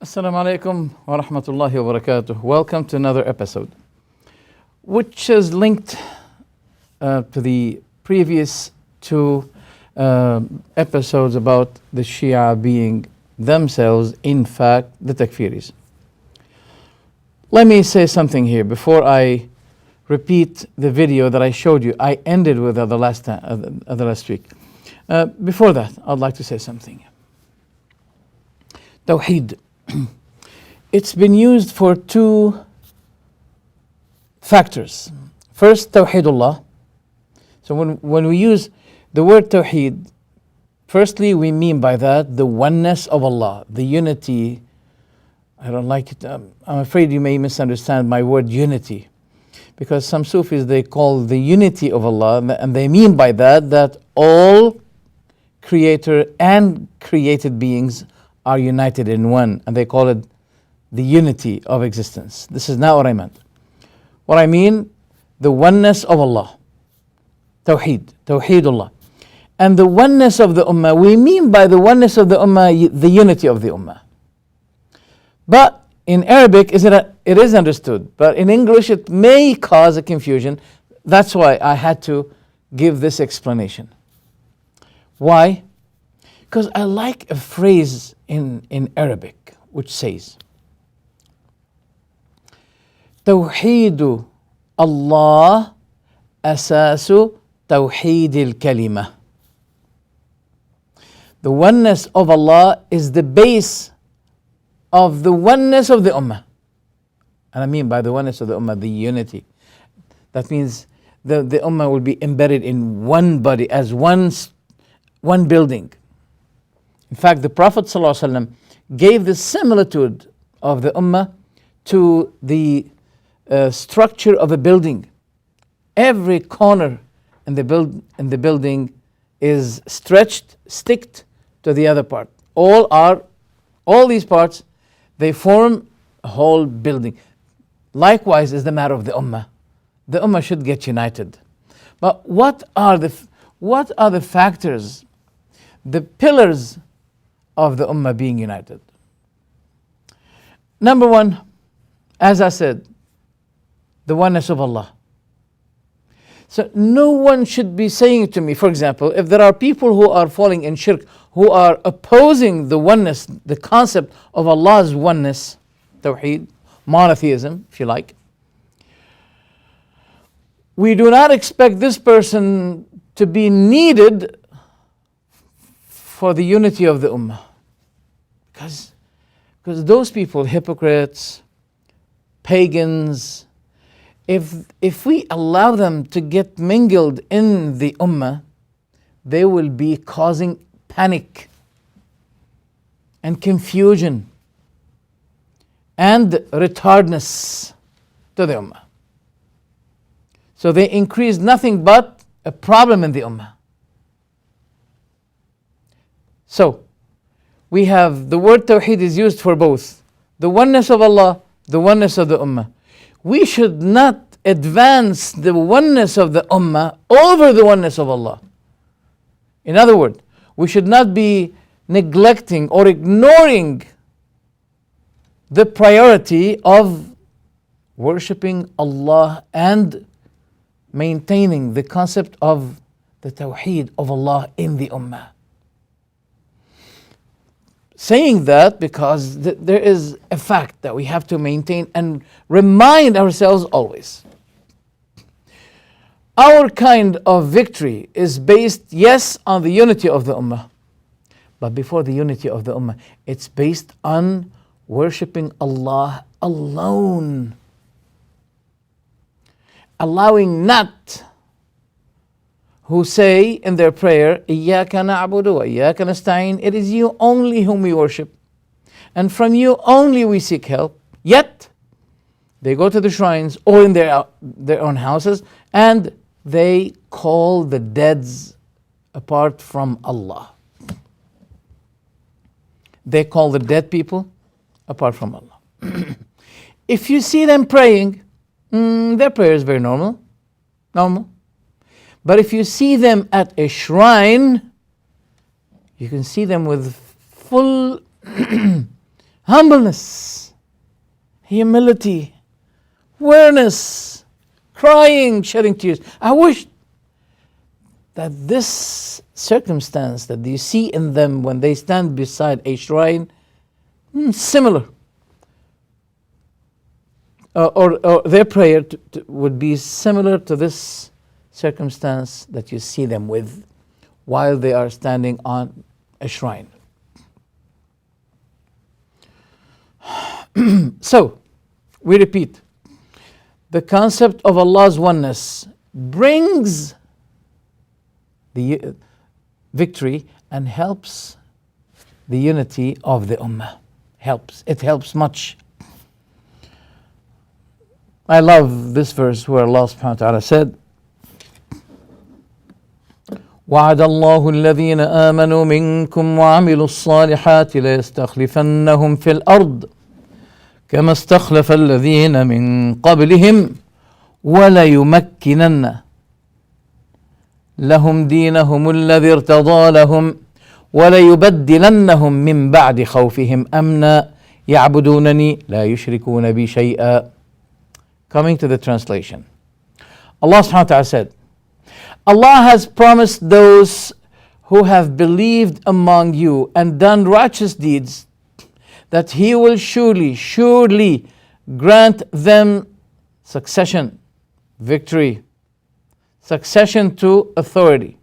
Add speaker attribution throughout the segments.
Speaker 1: Assalamu alaikum wa rahmatullahi wa barakatuh. Welcome to another episode, which is linked to the previous two episodes about the Shia being themselves, in fact, the Takfiris. Let me say something here before I repeat the video that I showed you. I ended with the last week. Before that, I'd like to say something. Tawheed. It's been used for two factors. First, Tawheedullah. So when we use the word Tawheed, firstly we mean by that the oneness of Allah, the unity. I don't like it. I'm afraid you may misunderstand my word unity, because some Sufis, they call the unity of Allah, and they mean by that all creator and created beings are united in one, and they call it the unity of existence. This is not what I meant. What I mean, the oneness of Allah, Tawheed, Tawheedullah. And the oneness of the Ummah, we mean by the oneness of the Ummah, the unity of the Ummah. But in Arabic, it is understood, but in English it may cause a confusion. That's why I had to give this explanation. Why? Because I like a phrase in Arabic which says, Tawheedu Allah asasu tawheed al-kalima. The oneness of Allah is the base of the oneness of the Ummah. And I mean by the oneness of the Ummah, the unity. That means the Ummah will be embedded in one body, as one building. In fact, the Prophet ﷺ gave the similitude of the Ummah to the structure of a building. Every corner in the building is stretched, sticked to the other part. All these parts, they form a whole building. Likewise is the matter of the Ummah. The Ummah should get united. But what are the factors, the pillars of the Ummah being united? Number one, as I said, the oneness of Allah. So no one should be saying to me, for example, if there are people who are falling in shirk, who are opposing the oneness, the concept of Allah's oneness, Tawheed, monotheism, if you like, we do not expect this person to be needed for the unity of the Ummah. Because those people, hypocrites, pagans, if we allow them to get mingled in the Ummah, they will be causing panic and confusion and retardness to the Ummah. So they increase nothing but a problem in the Ummah. So we have the word Tawheed is used for both the oneness of Allah, the oneness of the Ummah. We should not advance the oneness of the Ummah over the oneness of Allah. In other words, we should not be neglecting or ignoring the priority of worshipping Allah and maintaining the concept of the Tawheed of Allah in the Ummah. Saying that because there is a fact that we have to maintain and remind ourselves always. Our kind of victory is based, yes, on the unity of the Ummah. But before the unity of the Ummah, it's based on worshipping Allah alone, allowing not who say in their prayer, إِيَّاكَ نَعْبُدُ وَإِيَّاكَ نَسْتَعِينُ, it is you only whom we worship, and from you only we seek help. Yet they go to the shrines or in their own houses and they call the deads apart from Allah. They call the dead people apart from Allah. If you see them praying, their prayer is very normal. But if you see them at a shrine, you can see them with full humbleness, humility, awareness, crying, shedding tears. I wish that this circumstance that you see in them when they stand beside a shrine, similar, or their prayer would be similar to this circumstance that you see them with while they are standing on a shrine. So, we repeat, the concept of Allah's oneness brings the victory and helps the unity of the ummah. It helps much. I love this verse where Allah subhanahu wa ta'ala said, وعد الله الذين آمنوا منكم وعملوا الصالحات ليستخلفنهم في الأرض كما استخلف الذين من قبلهم وليمكنن لهم دينهم الذي ارتضى لهم وليبدلنهم من بعد خوفهم أمنا يعبدونني لا يشركون بي شيئا. Coming to the translation, Allah subhanahu wa ta'ala said, Allah has promised those who have believed among you and done righteous deeds that He will surely grant them succession, victory, succession to authority.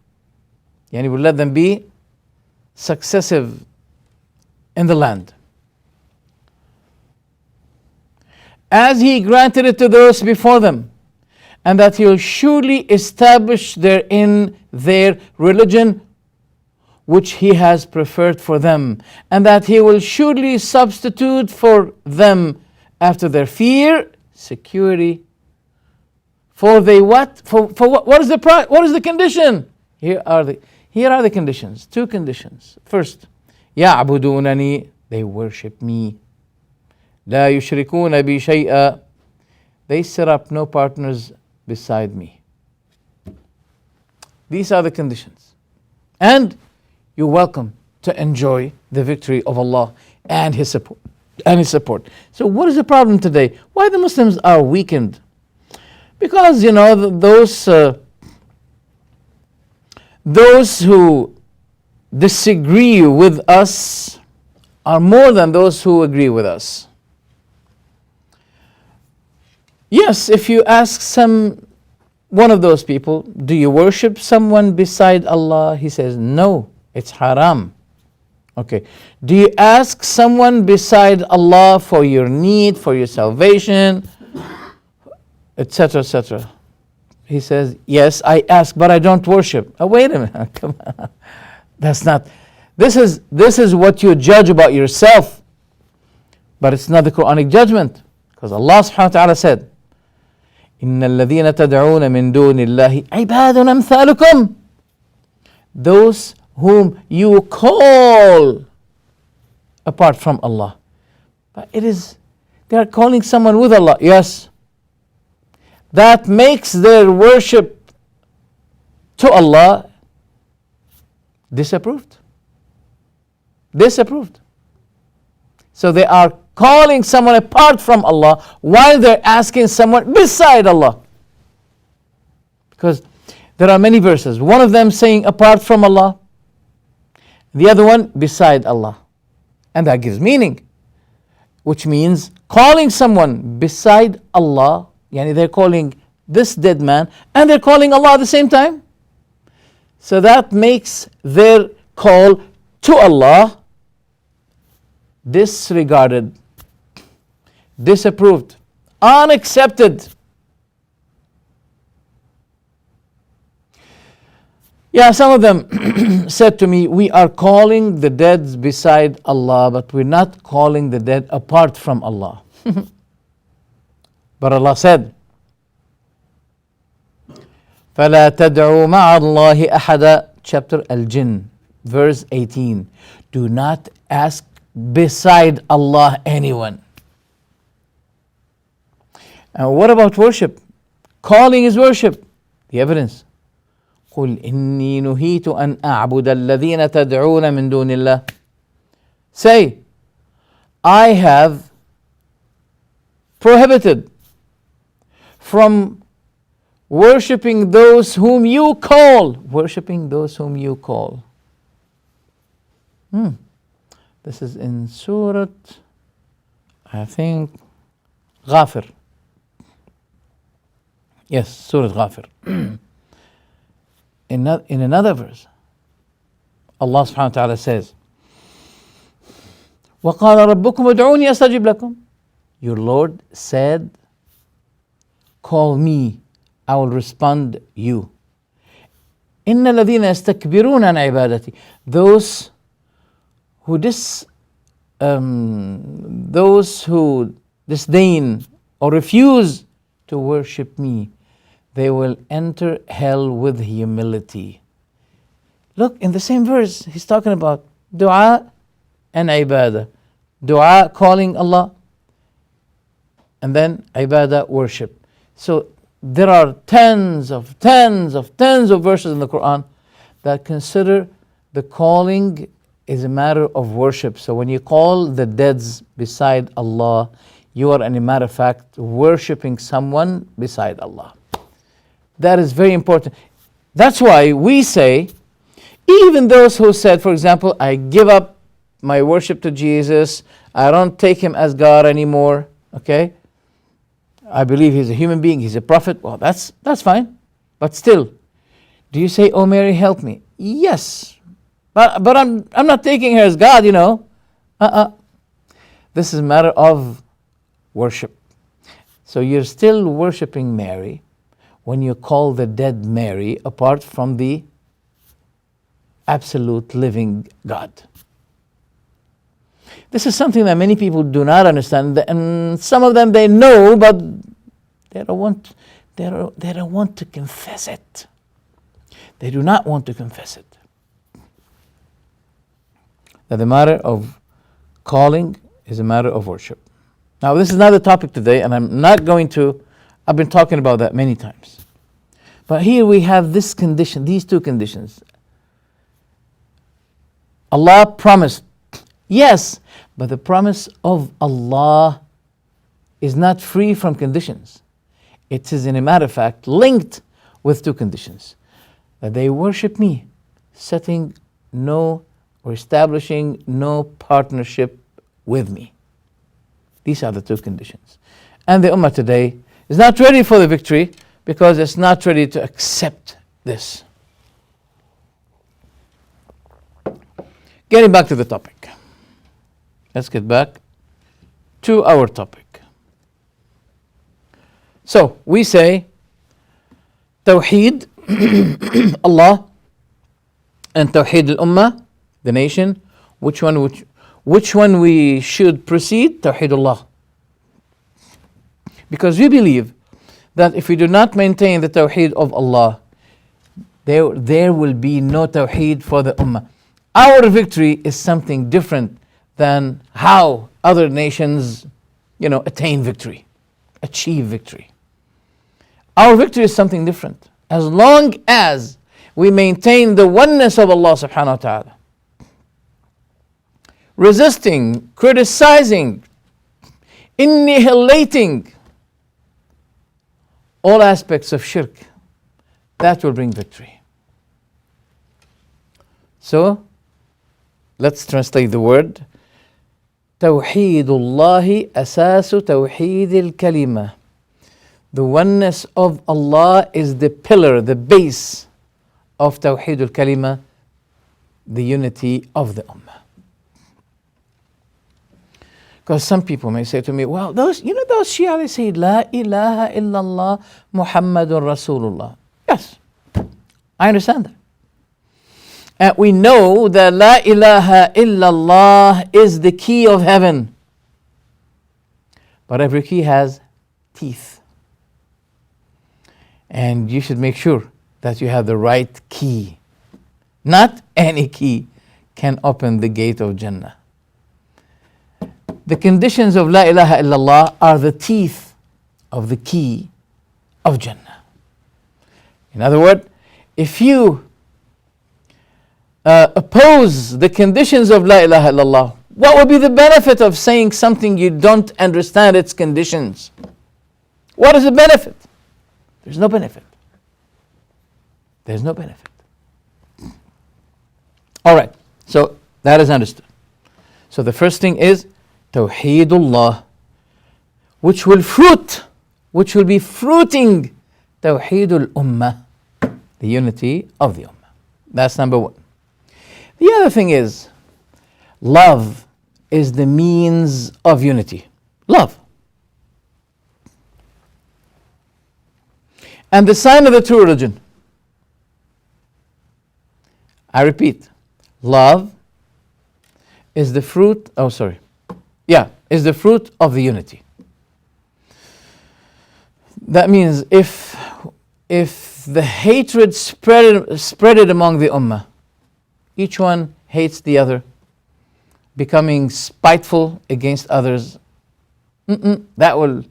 Speaker 1: Yani will let them be successive in the land, as He granted it to those before them, and that He will surely establish therein their religion which He has preferred for them, and that He will surely substitute for them after their fear security. For they what? For what? What is the condition? Here are the conditions. Two conditions. First, يعبدونني, they worship me. لا يشركون بي شيئا, they set up no partners beside me. These are the conditions. And you're welcome to enjoy the victory of Allah and His support. So what is the problem today? Why the Muslims are weakened? Because, those who disagree with us are more than those who agree with us. Yes, if you ask one of those people, do you worship someone beside Allah? He says, no, it's haram. Okay. Do you ask someone beside Allah for your need, for your salvation, etc., etc.? He says, yes, I ask, but I don't worship. Oh, wait a minute. Come on. That's not. This is what you judge about yourself, but it's not the Quranic judgment, because Allah subhanahu wa ta'ala said, إن الذين تدعون من دون الله عباد أمثالكم, those whom you call apart from Allah. But they are calling someone with Allah. Yes. That makes their worship to Allah disapproved. So they are calling someone apart from Allah while they're asking someone beside Allah. Because there are many verses. One of them saying apart from Allah, the other one beside Allah. And that gives meaning. Which means calling someone beside Allah, yani they're calling this dead man and they're calling Allah at the same time. So that makes their call to Allah disregarded disapproved, unaccepted. Yeah, some of them said to me, we are calling the dead beside Allah, but we're not calling the dead apart from Allah. But Allah said, فَلَا تَدْعُوا مَعَ اللَّهِ أَحَدًا, chapter Al-Jinn, verse 18. Do not ask beside Allah anyone. And what about worship? Calling is worship. The evidence. قُلْ إِنِّي نُهِيتُ أَنْ أَعْبُدَ الَّذِينَ تَدْعُونَ مِن دُونِ اللَّهِ. Say, I have prohibited from worshipping those whom you call. Worshipping those whom you call. This is in Surah, I think, Ghafir. Yes, Surah Ghafir. In another verse, Allah subhanahu wa ta'ala says, وَقَالَ رَبُّكُمْ ادْعُونِي أَسْتَجِبْ لَكُمْ. Your Lord said, call me, I will respond you. إِنَّ الَّذِينَ يَسْتَكْبِرُونَ عَنْ عِبَادَتِي. Those who disdain or refuse to worship me, they will enter hell with humility. Look, in the same verse, he's talking about dua and ibadah. Dua, calling Allah, and then ibadah, worship. So there are tens of verses in the Quran that consider the calling is a matter of worship. So when you call the dead beside Allah, you are, in a matter of fact, worshipping someone beside Allah. That is very important. That's why we say, even those who said, for example, I give up my worship to Jesus, I don't take him as God anymore, okay? I believe he's a human being, he's a prophet. Well, that's fine. But still, do you say, oh Mary, help me? Yes. But I'm not taking her as God, you know. This is a matter of worship. So you're still worshiping Mary when you call the dead Mary apart from the absolute living God. This is something that many people do not understand, and some of them they know, but they don't want to confess it. They do not want to confess it. That the matter of calling is a matter of worship. Now, this is not the topic today, and I've been talking about that many times. But here we have this condition, these two conditions. Allah promised, yes, but the promise of Allah is not free from conditions. It is, in a matter of fact, linked with two conditions. That they worship me, setting no or establishing no partnership with me. These are the two conditions. And the Ummah today is not ready for the victory because it's not ready to accept this. Getting back to the topic. Let's get back to our topic. So, we say Tawheed, Allah, and Tawheed al-Ummah, the nation. Which one we should proceed? Tawheedullah. Because we believe that if we do not maintain the Tawheed of Allah, there will be no Tawheed for the Ummah. Our victory is something different than how other nations, attain victory, achieve victory. Our victory is something different. As long as we maintain the oneness of Allah subhanahu wa ta'ala, resisting, criticizing, annihilating all aspects of shirk, that will bring victory. So, let's translate the word. Tawheedullahi asasu tawheed al-kalima. The oneness of Allah is the pillar, the base of Tawheed al-Kalima, the unity of the Ummah. Because some people may say to me, well, those Shia, they say, La ilaha illallah Muhammadun Rasulullah. Yes, I understand that. And we know that La ilaha illallah is the key of heaven. But every key has teeth. And you should make sure that you have the right key. Not any key can open the gate of Jannah. The conditions of La ilaha illallah are the teeth of the key of Jannah. In other words, if you oppose the conditions of La ilaha illallah, what would be the benefit of saying something you don't understand its conditions? What is the benefit? There's no benefit. There's no benefit. All right, so that is understood. So the first thing is Tawheedullah, which will be fruiting Tawheedul Ummah, the unity of the Ummah. That's number one. The other thing is, love is the means of unity. Love. And the sign of the true religion. I repeat, love is the fruit, is the fruit of the unity. That means if the hatred spread among the ummah, each one hates the other, becoming spiteful against others, that will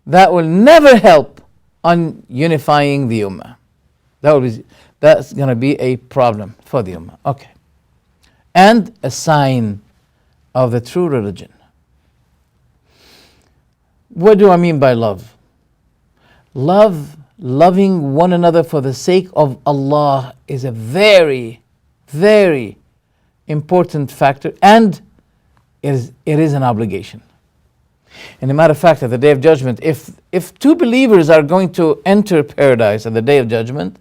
Speaker 1: never help on unifying the ummah. That's going to be a problem for the ummah. Okay. And a sign of the true religion. What do I mean by love? Loving one another for the sake of Allah is a very, very important factor, and it is an obligation. And a matter of fact, at the Day of Judgment, if two believers are going to enter paradise at the Day of Judgment,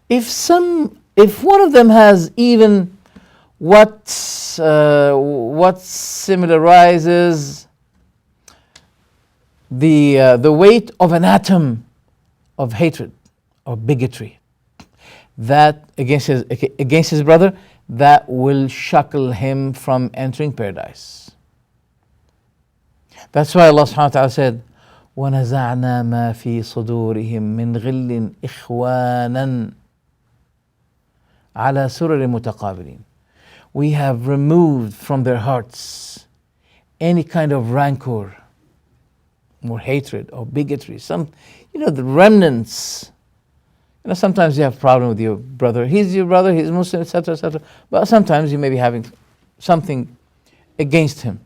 Speaker 1: if one of them has even what similarizes the weight of an atom of hatred or bigotry, that against his brother, that will shackle him from entering paradise. That's why Allah subhanahu wa ta'ala said, وَنَزَعْنَا مَا فِي صُدُورِهِم مِّن غِلٍّ إِخْوَانًا عَلَى سُرُرٍ مُتَقَابِلِينَ. We have removed from their hearts any kind of rancor or hatred or bigotry. The remnants. Sometimes you have a problem with your brother. He's your brother, he's Muslim, etc., etc. But sometimes you may be having something against him.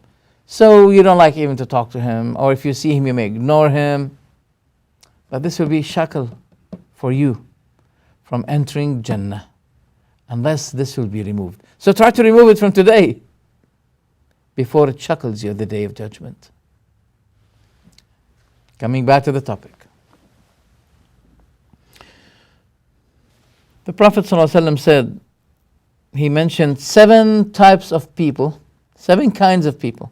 Speaker 1: So you don't like even to talk to him, or if you see him, you may ignore him. But this will be shackle for you from entering Jannah, unless this will be removed. So try to remove it from today, before it shackles you at the Day of Judgment. Coming back to the topic. The Prophet ﷺ said, he mentioned 7 types of people, 7 kinds of people,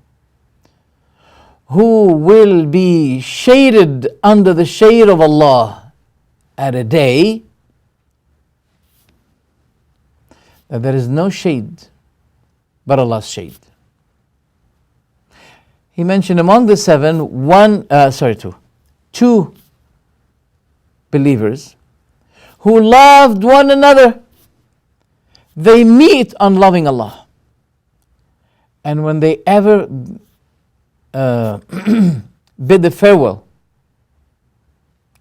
Speaker 1: who will be shaded under the shade of Allah at a day that there is no shade but Allah's shade. He mentioned among the 7, 2 believers who loved one another. They meet on loving Allah. And when they ever bid the farewell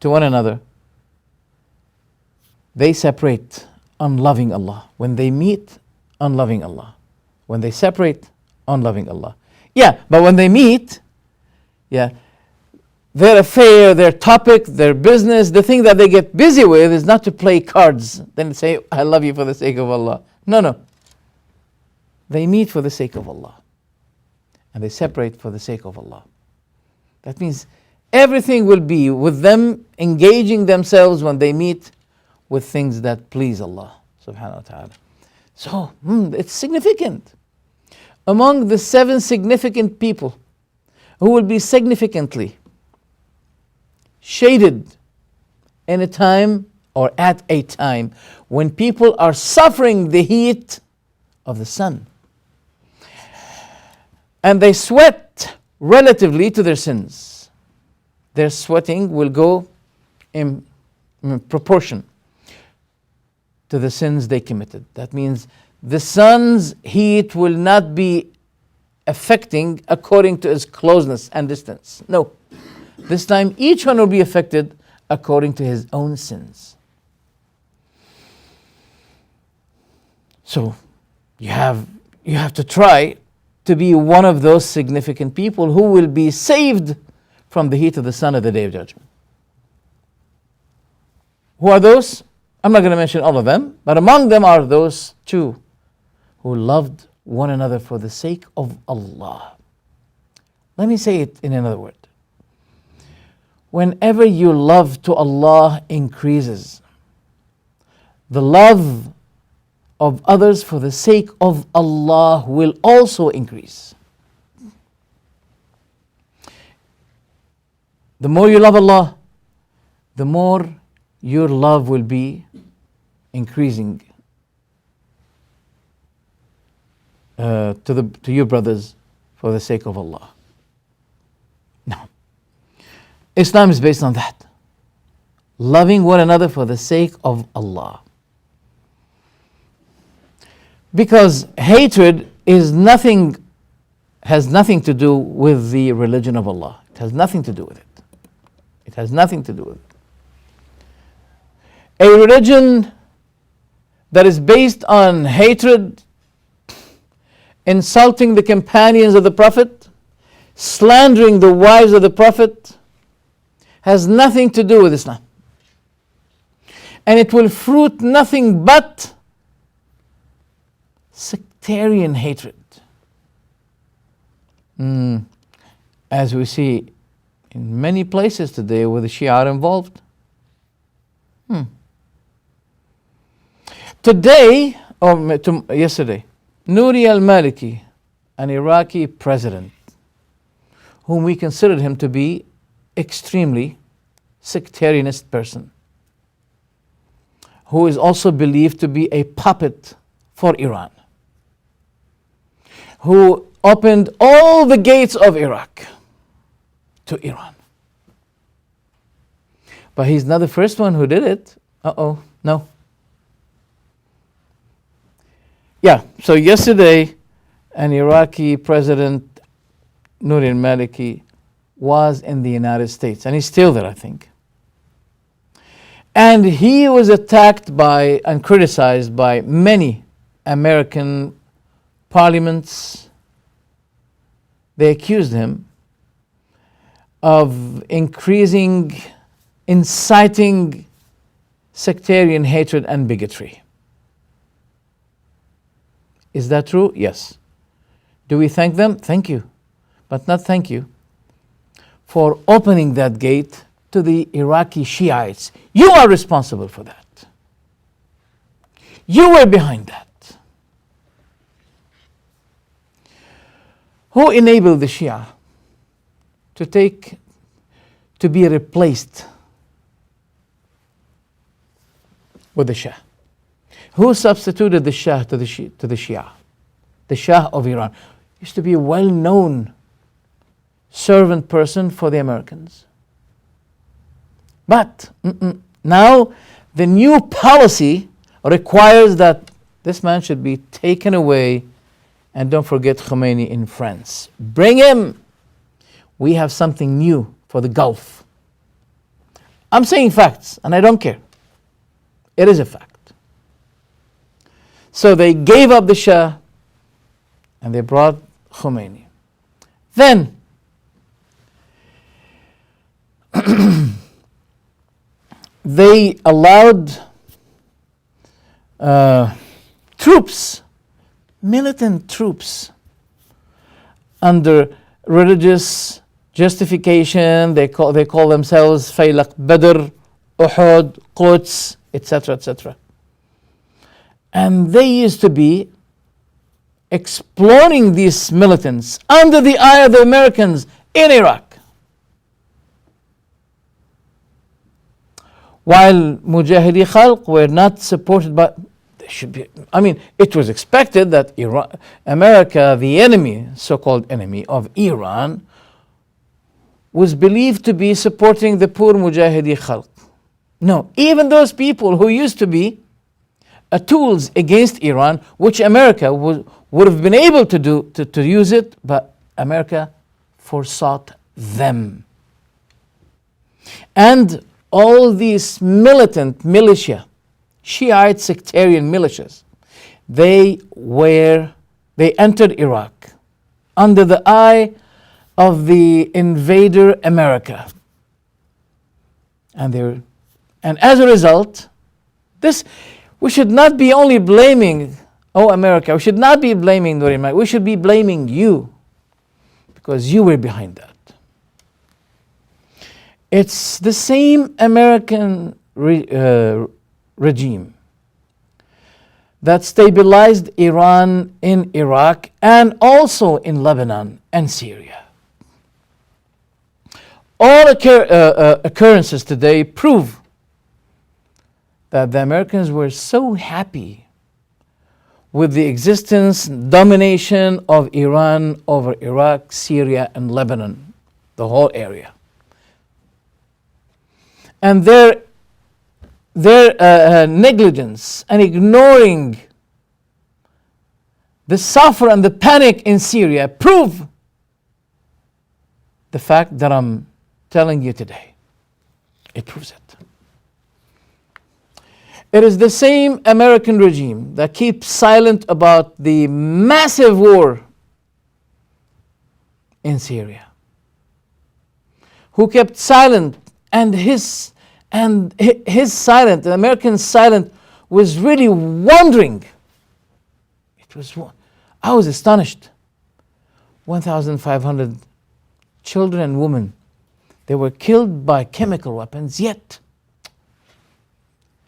Speaker 1: to one another, they separate on loving Allah. When they meet, on loving Allah. When they separate, on loving Allah. Yeah, but when they meet, their affair, their topic, their business, the thing that they get busy with is not to play cards, then say, I love you for the sake of Allah. No. They meet for the sake of Allah. And they separate for the sake of Allah. That means everything will be with them engaging themselves when they meet with things that please Allah subhanahu wa ta'ala. So, it's significant. Among the 7 significant people who will be significantly shaded in a time or at a time when people are suffering the heat of the sun. And they sweat relatively to their sins. Their sweating will go in proportion to the sins they committed. That means the sun's heat will not be affecting according to its closeness and distance. No. This time each one will be affected according to his own sins. So you have to try to be one of those significant people who will be saved from the heat of the sun at the Day of Judgment. Who are those? I'm not going to mention all of them, but among them are those two who loved one another for the sake of Allah. Let me say it in another word. Whenever your love to Allah increases, the love of others for the sake of Allah will also increase. The more you love Allah, the more your love will be increasing to your brothers for the sake of Allah. Now, Islam is based on that. Loving one another for the sake of Allah. Because hatred has nothing to do with the religion of Allah. It has nothing to do with it. It has nothing to do with it. A religion that is based on hatred, insulting the companions of the Prophet, slandering the wives of the Prophet, has nothing to do with Islam. And it will fruit nothing but sectarian hatred. As we see in many places today where the Shia are involved. Today, or yesterday, Nouri al-Maliki, an Iraqi president, whom we considered him to be extremely sectarianist person, who is also believed to be a puppet for Iran, who opened all the gates of Iraq to Iran. But he's not the first one who did it. No. Yeah, so yesterday, an Iraqi president, Nouri al-Maliki, was in the United States, and he's still there, I think. And he was attacked by and criticized by many American parliaments. They accused him of inciting sectarian hatred and bigotry. Is that true? Yes. Do we thank them? Thank you. But not thank you for opening that gate to the Iraqi Shiites. You are responsible for that. You were behind that. Who enabled the Shia to be replaced with the Shah? Who substituted the Shah to the Shia? The Shah of Iran used to be a well-known servant person for the Americans. But now the new policy requires that this man should be taken away. And don't forget Khomeini in France. Bring him. We have something new for the Gulf. I'm saying facts, and I don't care. It is a fact. So they gave up the Shah, and they brought Khomeini. Then, they allowed troops, militant troops, under religious justification. They call themselves Faylaq Badr, Uhud, Quds, etc., etc. And they used to be exploring these militants under the eye of the Americans in Iraq. While Mujahidi Khalq were not supported by, they should be, I mean, it was expected that America, the enemy, so-called enemy of Iran, was believed to be supporting the poor Mujahidi Khalq. No, even those people who used to be tools against Iran, which America would have been able to do, to use it, but America forsought them. And all these militant militia, Shiite sectarian militias, they entered Iraq under the eye of the invader America. And as a result, we should not be only blaming, America, we should not be blaming Nur al-Maliki, we should be blaming you, because you were behind that. It's the same American regime that stabilized Iran in Iraq and also in Lebanon and Syria. All occurrences today prove that the Americans were so happy with the existence, domination of Iran over Iraq, Syria, and Lebanon, the whole area. And their negligence and ignoring the suffer and the panic in Syria prove the fact that I'm telling you today. It proves it. It is the same American regime that keeps silent about the massive war in Syria, who kept silent, and his silent, the American silent, was really wondering. I was astonished. 1,500 children and women, they were killed by chemical weapons, yet,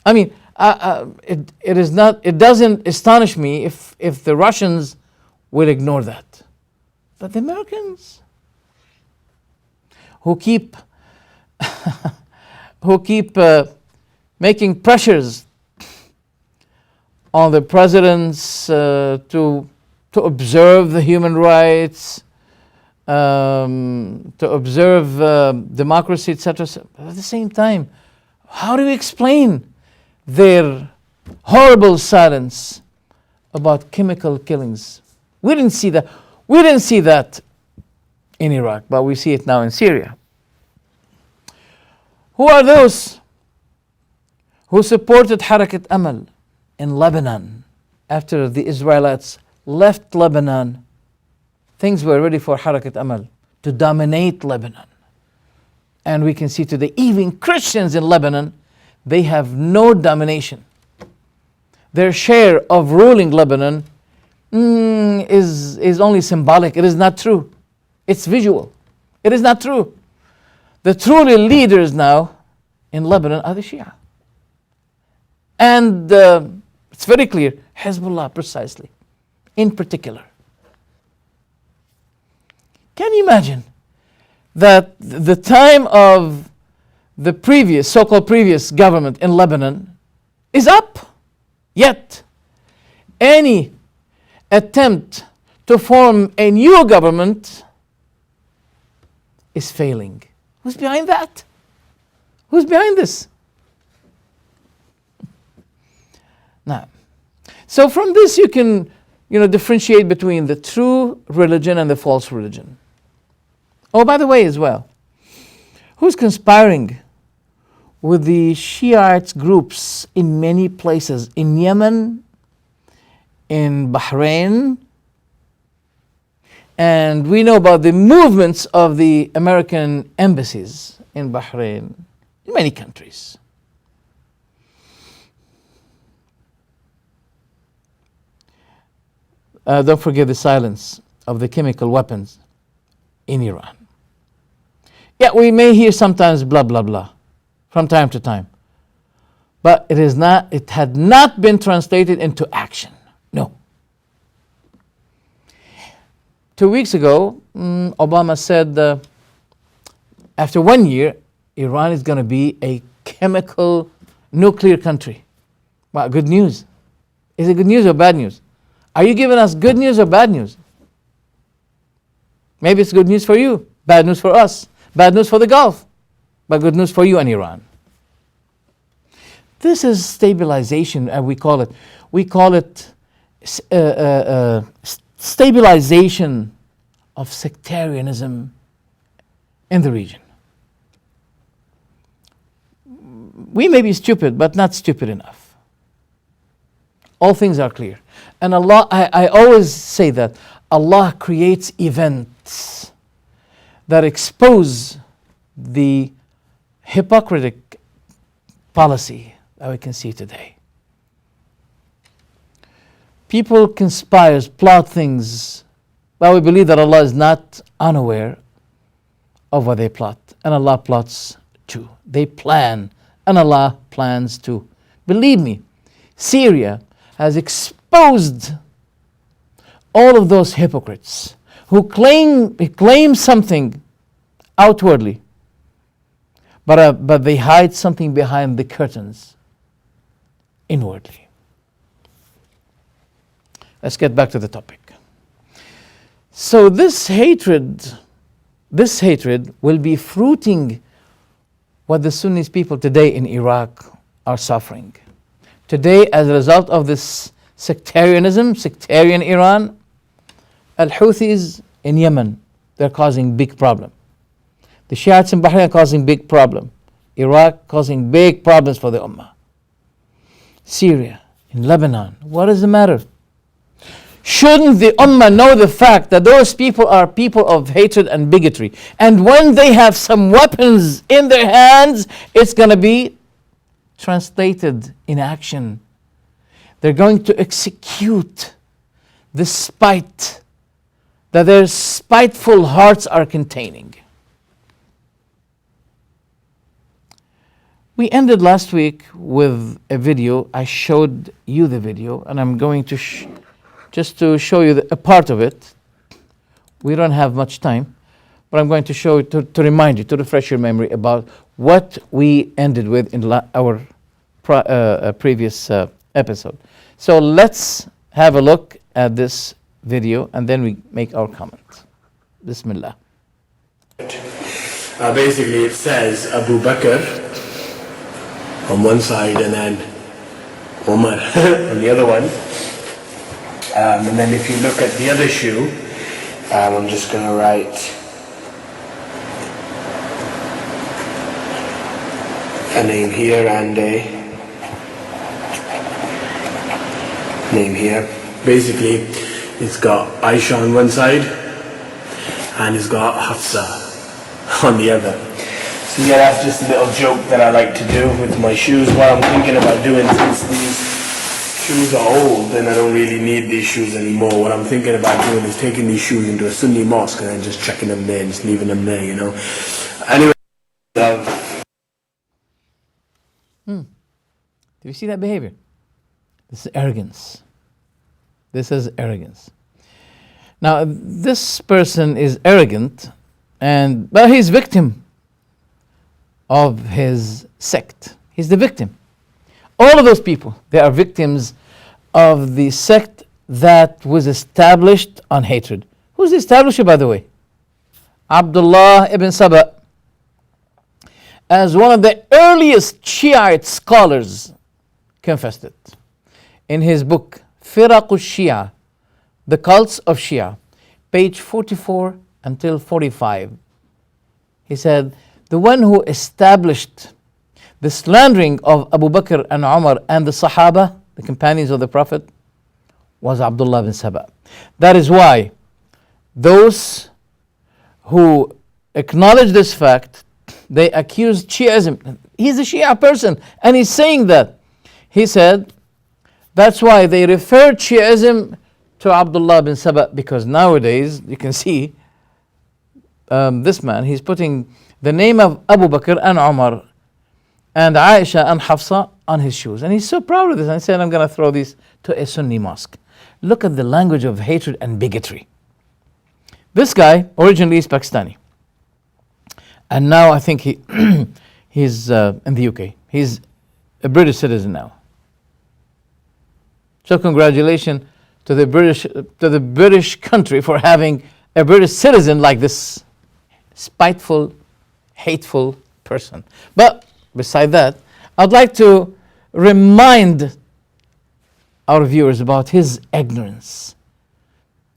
Speaker 1: I mean, it doesn't astonish me if the Russians would ignore that. But the Americans, who keep making pressures on the presidents to observe the human rights, to observe democracy, etc. At the same time, how do we explain their horrible silence about chemical killings? We didn't see that. We didn't see that in Iraq, but we see it now in Syria. Who are those who supported Harakat Amal in Lebanon after the Israelites left Lebanon? Things were ready for Harakat Amal to dominate Lebanon. And we can see today, even Christians in Lebanon, they have no domination. Their share of ruling Lebanon is only symbolic. It is not true. It's visual. It is not true. The truly leaders now in Lebanon are the Shia. And it's very clear, Hezbollah precisely, in particular. Can you imagine that the time of the previous, so-called previous government in Lebanon is up? Yet, any attempt to form a new government is failing. Who's behind that? Who's behind this? Now, so from this you can, differentiate between the true religion and the false religion. Oh, by the way, as well, who's conspiring with the Shiite groups in many places, in Yemen, in Bahrain, and we know about the movements of the American embassies in Bahrain, in many countries. Don't forget the silence of the chemical weapons in Iran. Yeah, we may hear sometimes blah, blah, blah, from time to time. But it had not been translated into action. No. 2 weeks ago, Obama said after 1 year, Iran is going to be a chemical nuclear country. Wow, good news. Is it good news or bad news? Are you giving us good news or bad news? Maybe it's good news for you, bad news for us, bad news for the Gulf, but good news for you and Iran. This is stabilization, and we call it stabilization of sectarianism in the region. We may be stupid, but not stupid enough. All things are clear. And Allah, I always say that Allah creates events that expose the hypocritic policy that we can see today. People conspire, plot things, but we believe that Allah is not unaware of what they plot. And Allah plots too. They plan, and Allah plans too. Believe me, Syria has exposed all of those hypocrites who claim something outwardly, but they hide something behind the curtains inwardly. Let's get back to the topic. So this hatred will be fruiting what the Sunni people today in Iraq are suffering. Today, as a result of this sectarian Iran, Al-Houthis in Yemen, they're causing big problem. The Shiites in Bahrain are causing big problem. Iraq causing big problems for the Ummah. Syria, in Lebanon, what is the matter? Shouldn't the Ummah know the fact that those people are people of hatred and bigotry? And when they have some weapons in their hands, it's going to be translated in action. They're going to execute the spite that their spiteful hearts are containing. We ended last week with a video. I showed you the video, and I'm going to just to show you a part of it. We don't have much time, but I'm going to show it to remind you, to refresh your memory about what we ended with in our previous episode. So let's have a look at this video, and then we make our comment. Bismillah.
Speaker 2: Basically, it says Abu Bakr on one side, and then Umar on the other one. And then if you look at the other shoe, I'm just going to write a name here and a name here. Basically, it's got Aisha on one side and it's got Hafsa on the other. So yeah, that's just a little joke that I like to do with my shoes. What I'm thinking about doing, since these shoes are old, then I don't really need these shoes anymore. What I'm thinking about doing is taking these shoes into a Sunni mosque and then just chucking them there, just leaving them there, you know. Anyway.
Speaker 1: Do you see that behavior? This is arrogance. This is arrogance. Now, this person is arrogant, but he's victim of his sect. He's the victim. All of those people, they are victims of the sect that was established on hatred. Who's the establisher, by the way? Abdullah ibn Saba, as one of the earliest Shiite scholars, confessed it. In his book, Firaq al-Shia, The Cults of Shia, page 44 until 45, he said, the one who established the slandering of Abu Bakr and Umar and the Sahaba, the companions of the Prophet, was Abdullah bin Saba. That is why those who acknowledge this fact, they accuse Shiism. He's a Shia person, and he's saying that. He said, that's why they referred Shiism to Abdullah bin Saba, because nowadays, you can see this man, he's putting the name of Abu Bakr and Umar and Aisha and Hafsa on his shoes. And he's so proud of this. And he said, I'm going to throw these to a Sunni mosque. Look at the language of hatred and bigotry. This guy originally is Pakistani. And now I think he's in the UK. He's a British citizen now. So congratulations to the British country for having a British citizen like this spiteful, hateful person. But beside that, I'd like to remind our viewers about his ignorance.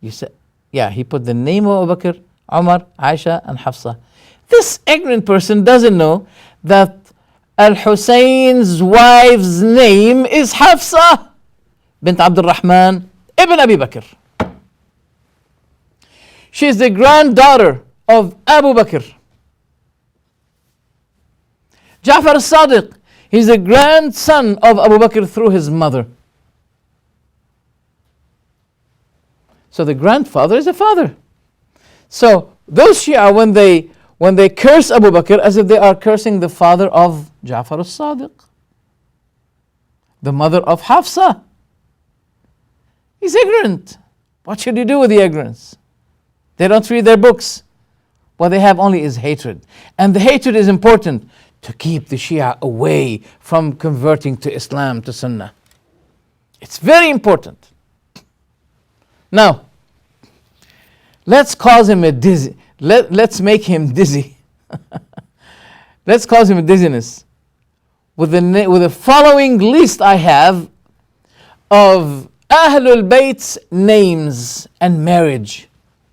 Speaker 1: You said, yeah, he put the name of Abu Bakr, Umar, Aisha, and Hafsa. This ignorant person doesn't know that Al-Hussein's wife's name is Hafsa bint Abdul Rahman ibn Abi Bakr. She is the granddaughter of Abu Bakr. Ja'far al-Sadiq, he's the grandson of Abu Bakr through his mother. So the grandfather is a father. So those Shia, when they curse Abu Bakr, as if they are cursing the father of Ja'far al-Sadiq, the mother of Hafsa. He's ignorant. What should you do with the ignorance? They don't read their books. What they have only is hatred. And the hatred is important to keep the Shia away from converting to Islam, to Sunnah. It's very important. Now, let's cause him a dizzy. Let's make him dizzy. Let's cause him a dizziness with the following list I have of Ahlul Bayt's names and marriage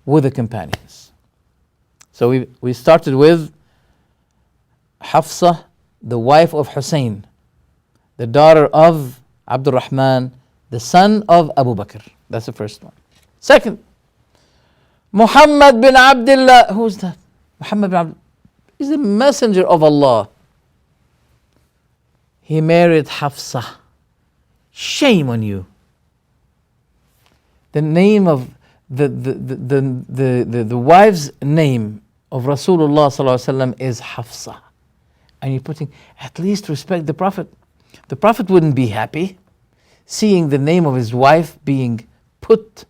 Speaker 1: with the companions. So we started with Hafsa, the wife of Hussein, the daughter of Abdul Rahman, the son of Abu Bakr. That's the first one. Second, Muhammad bin Abdullah. Who's that? Muhammad bin Abdullah. He's the messenger of Allah. He married Hafsa. Shame on you. The name of the wife's name of Rasulullah sallallahu alaihi wasallam is Hafsa. And you're putting, at least respect the Prophet. The Prophet wouldn't be happy seeing the name of his wife being put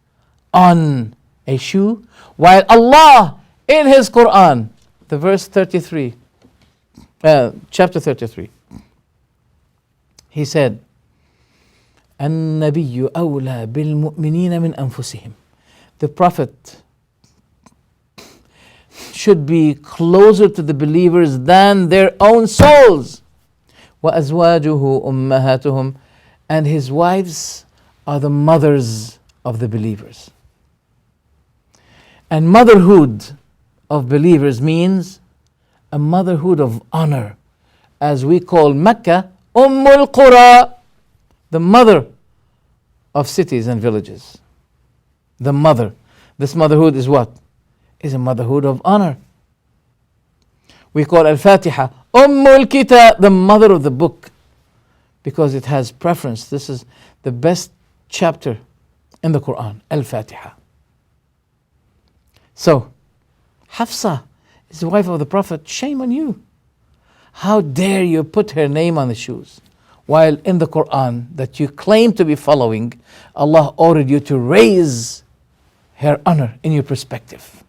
Speaker 1: on a shoe, while Allah in his Quran, the verse 33, chapter 33, he said, النبي أولى بالمؤمنين من أنفسهم. The Prophet should be closer to the believers than their own souls. وأزواجه أمهاتهم. And his wives are the mothers of the believers. And motherhood of believers means a motherhood of honor, as we call Mecca Ummul Qura, the mother of cities and villages. The mother. This motherhood is what? Is a motherhood of honor. We call Al-Fatiha Ummul Kitab, the mother of the book, because it has preference. This is the best chapter in the Quran, Al-Fatiha. So, Hafsa is the wife of the Prophet. Shame on you. How dare you put her name on the shoes? While in the Quran that you claim to be following, Allah ordered you to raise her honor in your perspective.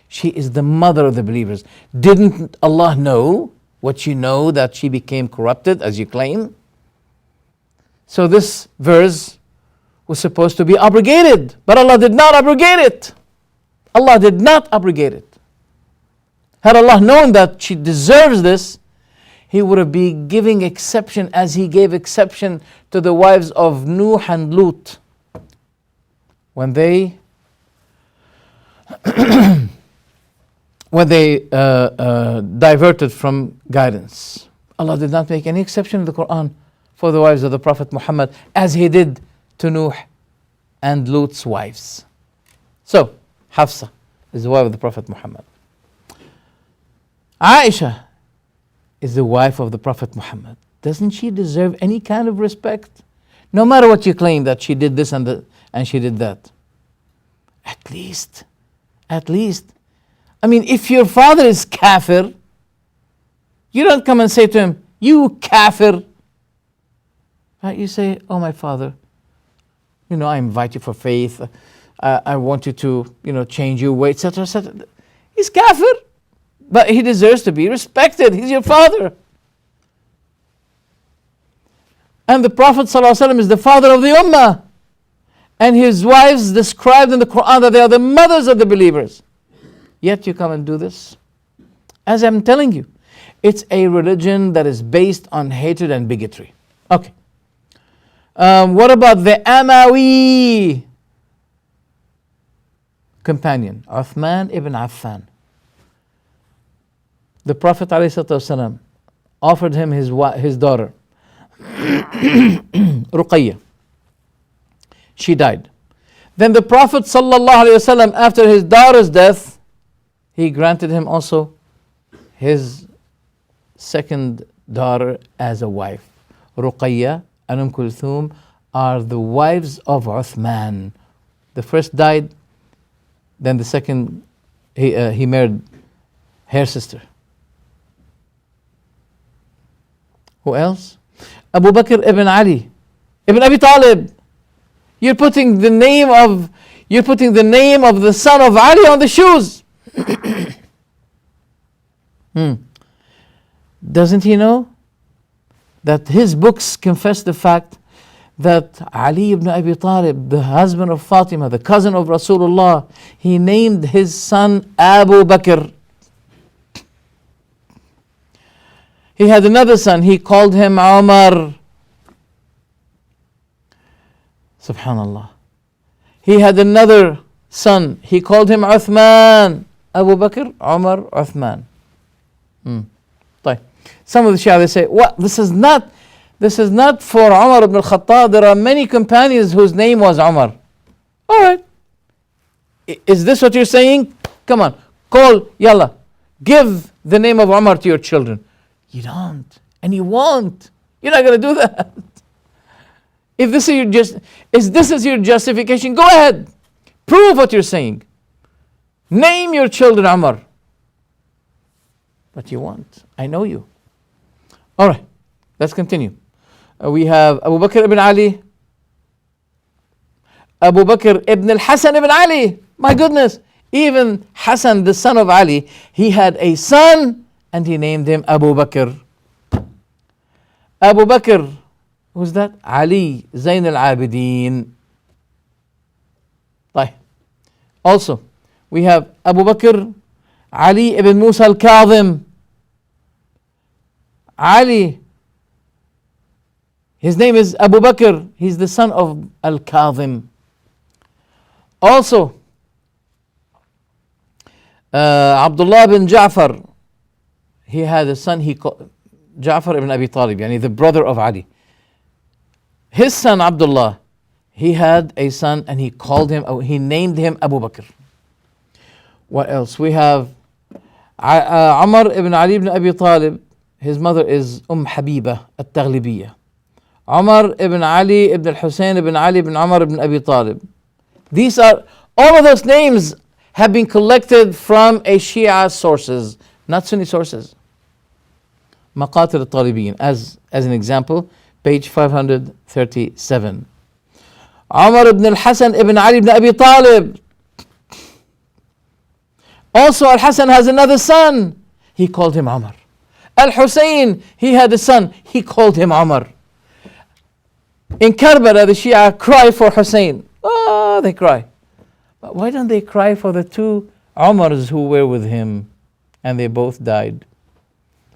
Speaker 1: She is the mother of the believers. Didn't Allah know what you know, that she became corrupted as you claim? So this verse was supposed to be abrogated, but Allah did not abrogate it. Allah did not abrogate it. Had Allah known that she deserves this, He would have been giving exception as He gave exception to the wives of Nuh and Lut when they diverted from guidance. Allah did not make any exception in the Quran for the wives of the Prophet Muhammad as He did to Nuh and Lut's wives. So, Hafsa is the wife of the Prophet Muhammad. Aisha is the wife of the Prophet Muhammad. Doesn't she deserve any kind of respect? No matter what you claim that she did this and she did that. At least. I mean, if your father is kafir, you don't come and say to him, you kafir. Right? You say, oh my father, I invite you for faith. I want you to, change your way, etc., etc. He's kafir. but he deserves to be respected. He's your father. And the Prophet ﷺ is the father of the Ummah. And his wives described in the Quran that they are the mothers of the believers. Yet you come and do this. As I'm telling you, it's a religion that is based on hatred and bigotry. Okay. What about the Amawi companion, Uthman ibn Affan? The Prophet ﷺ offered him his daughter, Ruqayya. She died. Then the Prophet ﷺ, after his daughter's death, he granted him also his second daughter as a wife. Ruqayya and Kulthum are the wives of Uthman. The first died, then the second, he married her sister. Who else? Abu Bakr ibn Ali, ibn Abi Talib. You're putting the name of the son of Ali on the shoes. Doesn't he know that his books confess the fact that Ali ibn Abi Talib, the husband of Fatima, the cousin of Rasulullah, he named his son Abu Bakr. He had another son, he called him Umar. Subhanallah. He had another son, he called him Uthman. Abu Bakr, Umar, Uthman. Some of the Shia, they say, what? This is not for Umar ibn al-Khattab. There are many companions whose name was Umar. All right. Is this what you're saying? Come on, call, yalla. Give the name of Umar to your children. You don't, and you won't. You're not going to do that. If this is your justification, go ahead. Prove what you're saying. Name your children Umar. But you won't. I know you. All right, let's continue. We have Abu Bakr ibn Ali, Abu Bakr ibn al-Hasan ibn Ali. My goodness, even Hassan, the son of Ali, he had a son and he named him Abu Bakr. Abu Bakr, who's that? Ali Zayn al-Abidin. Also, we have Abu Bakr Ali ibn Musa al-Kadhim. Ali, his name is Abu Bakr, he's the son of Al-Kadhim. Also, Abdullah bin Ja'far, he had a son, he called Ja'far ibn Abi Talib, yani the brother of Ali. His son Abdullah, he had a son and he named him Abu Bakr. What else? We have Umar ibn Ali ibn Abi Talib. His mother is Habiba al-Taghlibiyya. Umar ibn Ali ibn al-Hussein ibn Ali ibn Umar ibn Abi Talib. These are, all of those names have been collected from a Shia sources, not Sunni sources. Maqatil al-Talibiyyin, as an example, page 537. Umar ibn al-Hasan ibn Ali ibn Abi Talib. Also, Al-Hasan has another son. He called him Umar. Al-Hussein, he had a son. He called him Umar. In Karbala, the Shia cry for Hussein. Oh, they cry. But why don't they cry for the two Umars who were with him and they both died?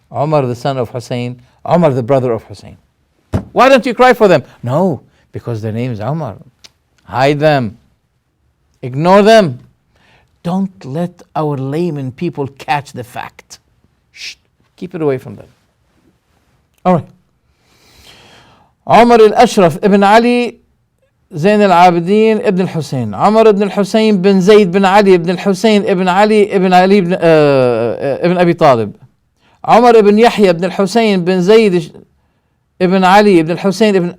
Speaker 1: Umar, the son of Hussein. Umar, the brother of Hussein. Why don't you cry for them? No, because their name is Umar. Hide them. Ignore them. Don't let our layman people catch the fact. Shh, keep it away from them. All right. Umar al-Ashraf ibn Ali Zayn al-Abidin ibn al-Hussein. Umar ibn al-Hussein bin Zayd bin Ali ibn al-Hussein ibn Ali ibn Abi Talib. Umar ibn Yahya ibn al-Hussein bin Zayd ibn Ali ibn al-Hussein ibn...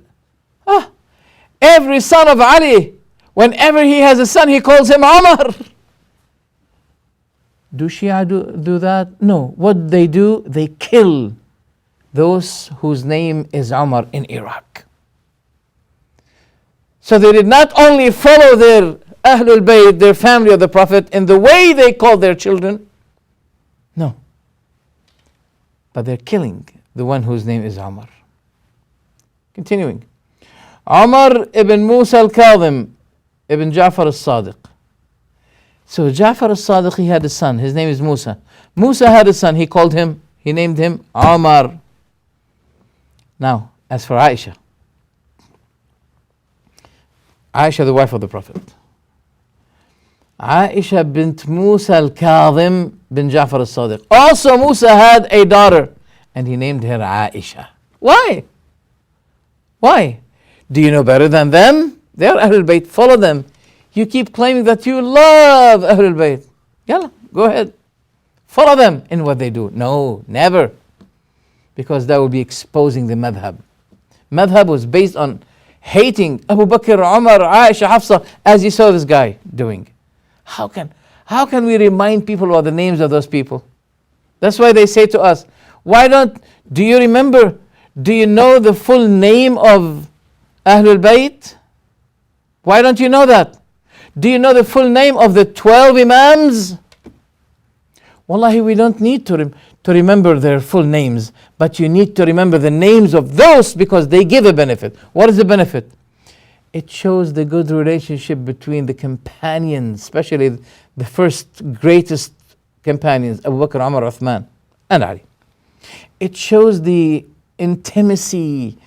Speaker 1: Every son of Ali, whenever he has a son, he calls him Umar. Do Shia do that? No. What they do, they kill those whose name is Umar in Iraq. So they did not only follow their Ahlul Bayt, their family of the Prophet, in the way they called their children, No. But they're killing the one whose name is Umar. Continuing. Umar ibn Musa al-Kadhim ibn Ja'far al-Sadiq. So Ja'far al-Sadiq, he had a son. His name is Musa. Musa had a son. He named him Umar. Now, as for Aisha. Aisha, the wife of the Prophet. Aisha bint Musa al-Kadhim bin Ja'far al-Sadiq. Also Musa had a daughter and he named her Aisha. Why? Why? Do you know better than them? They are Ahlul Bayt. Follow them. You keep claiming that you love Ahlul Bayt. Yalla, go ahead. Follow them in what they do. No, never. Because that would be exposing the madhab. Madhab was based on hating Abu Bakr, Umar, Aisha, Hafsa, as you saw this guy doing. How can we remind people about the names of those people? That's why they say to us, do you remember, do you know the full name of Ahlul Bayt? Why don't you know that? Do you know the full name of the 12 Imams? Wallahi, we don't need to remember their full names, but you need to remember the names of those because they give a benefit. What is the benefit? It shows the good relationship between the companions, especially the first greatest companions, Abu Bakr, Umar, Uthman, and Ali. It shows the intimacy,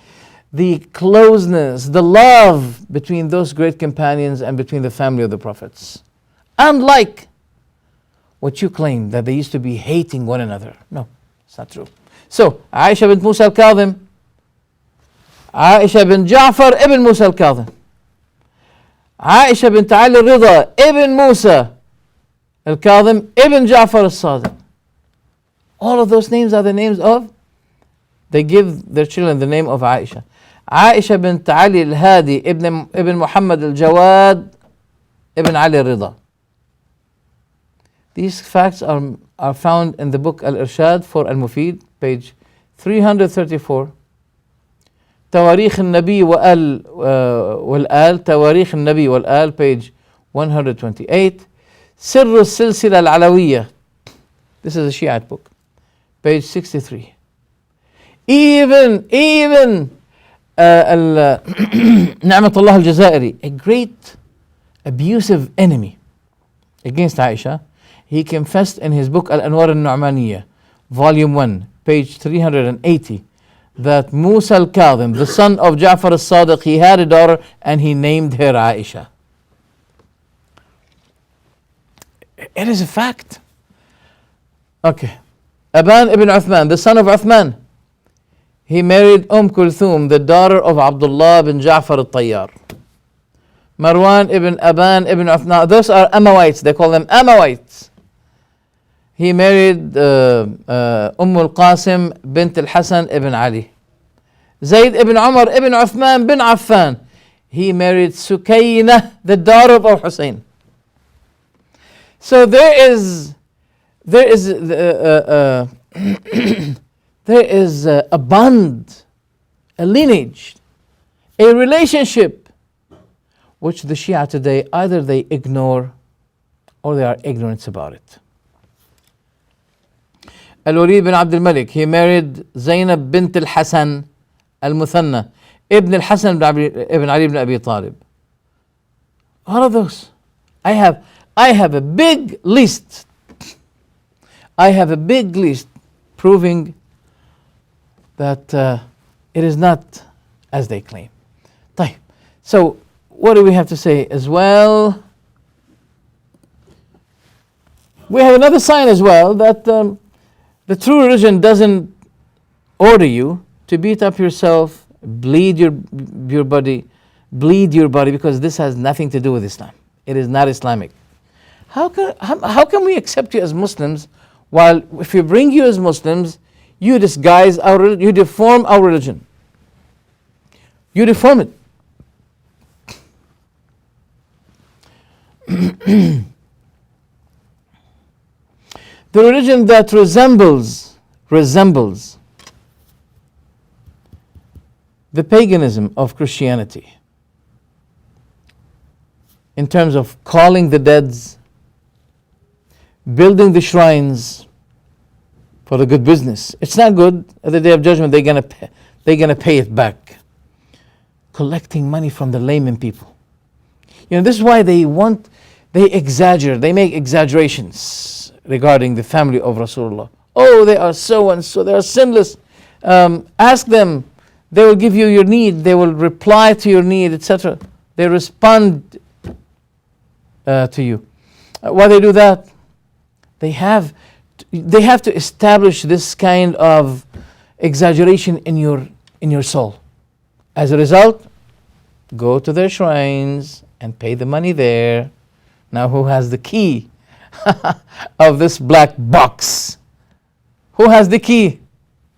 Speaker 1: the closeness, the love between those great companions and between the family of the prophets. Unlike what you claim, that they used to be hating one another. No, it's not true. So, Aisha bint Musa al-Kadhim, Aisha bint Ja'far ibn Musa al-Kadhim, Aisha bint Ali al-Rida ibn Musa al-Kadhim ibn Ja'far al-Sadiq. All of those names are the names of, they give their children the name of Aisha. Aisha bint Ali al-Hadi ibn Muhammad al-Jawad ibn Ali al-Rida. These facts are found in the book Al-Irshad for Al-Mufid, page 334. تواريخ النبي والآل تواريخ النبي والآل, page 128. سر السلسلة العلوية, this is a Shiite book, page 63. Even نعمة الله الجزائري, a great abusive enemy against Aisha, he confessed in his book Al-Anwar al-Nu'maniyya, volume 1, page 380, that Musa al-Kadhim, the son of Ja'far al-Sadiq, he had a daughter and he named her Aisha. It is a fact. Okay. Aban ibn Uthman, the son of Uthman, he married Kulthum, the daughter of Abdullah bin Ja'far al-Tayyar. Marwan ibn Aban ibn Uthman, those are Amawites, they call them Amawites. He married al-Qasim bint al-Hasan ibn Ali. Zayd ibn Umar ibn Uthman bin Affan, he married Sukaynah, the daughter of Hussein. So there is a bond, a lineage, a relationship which the Shia today either they ignore or they are ignorant about it. Al-Walid bin Abd al-Malik, he married Zainab bint al-Hasan al-Muthanna ibn al-Hasan ibn Ali ibn Abi Talib. All of those. I have a big list. I have a big list proving that it is not as they claim. طيب. So what do we have to say as well? We have another sign as well that the true religion doesn't order you to beat up yourself, bleed your body, because this has nothing to do with Islam. It is not Islamic. How can we accept you as Muslims while if we bring you as Muslims, you disguise you deform our religion. You deform it. The religion that resembles the paganism of Christianity in terms of calling the dead, building the shrines, for the good business. It's not good. At the day of judgment, they're gonna pay it back. Collecting money from the layman people. This is why they exaggerate. They make exaggerations regarding the family of Rasulullah. Oh, they are so and so. They are sinless. Ask them. They will give you your need. They will reply to your need, etc. They respond to you. Why they do that? They have to establish this kind of exaggeration in your soul. As a result, go to their shrines and pay the money there. Now, who has the key of this black box? Who has the key?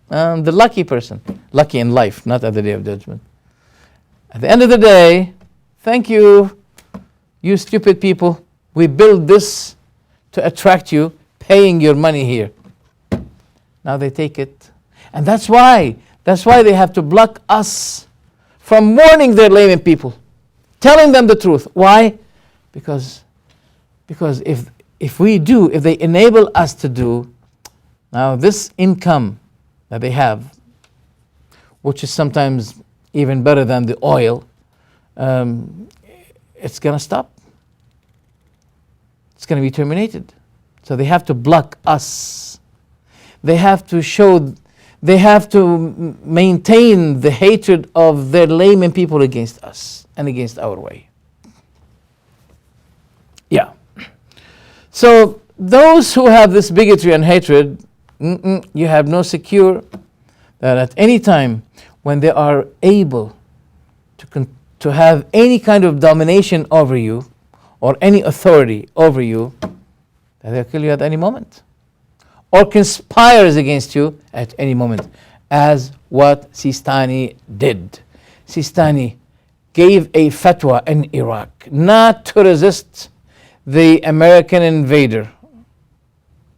Speaker 1: The lucky person. Lucky in life, not at the day of judgment. At the end of the day, thank you, you stupid people. We built this to attract you, paying your money here. Now they take it. And that's why they have to block us from warning their layman people, telling them the truth. Why? Because if they enable us to do, now this income that they have, which is sometimes even better than the oil, it's going to stop. It's going to be terminated. So they have to block us. They have to maintain the hatred of their layman people against us and against our way. Yeah. So those who have this bigotry and hatred, you have no secure that at any time when they are able to have any kind of domination over you or any authority over you, that they'll kill you at any moment or conspires against you at any moment, as what Sistani did. Sistani gave a fatwa in Iraq not to resist the American invader.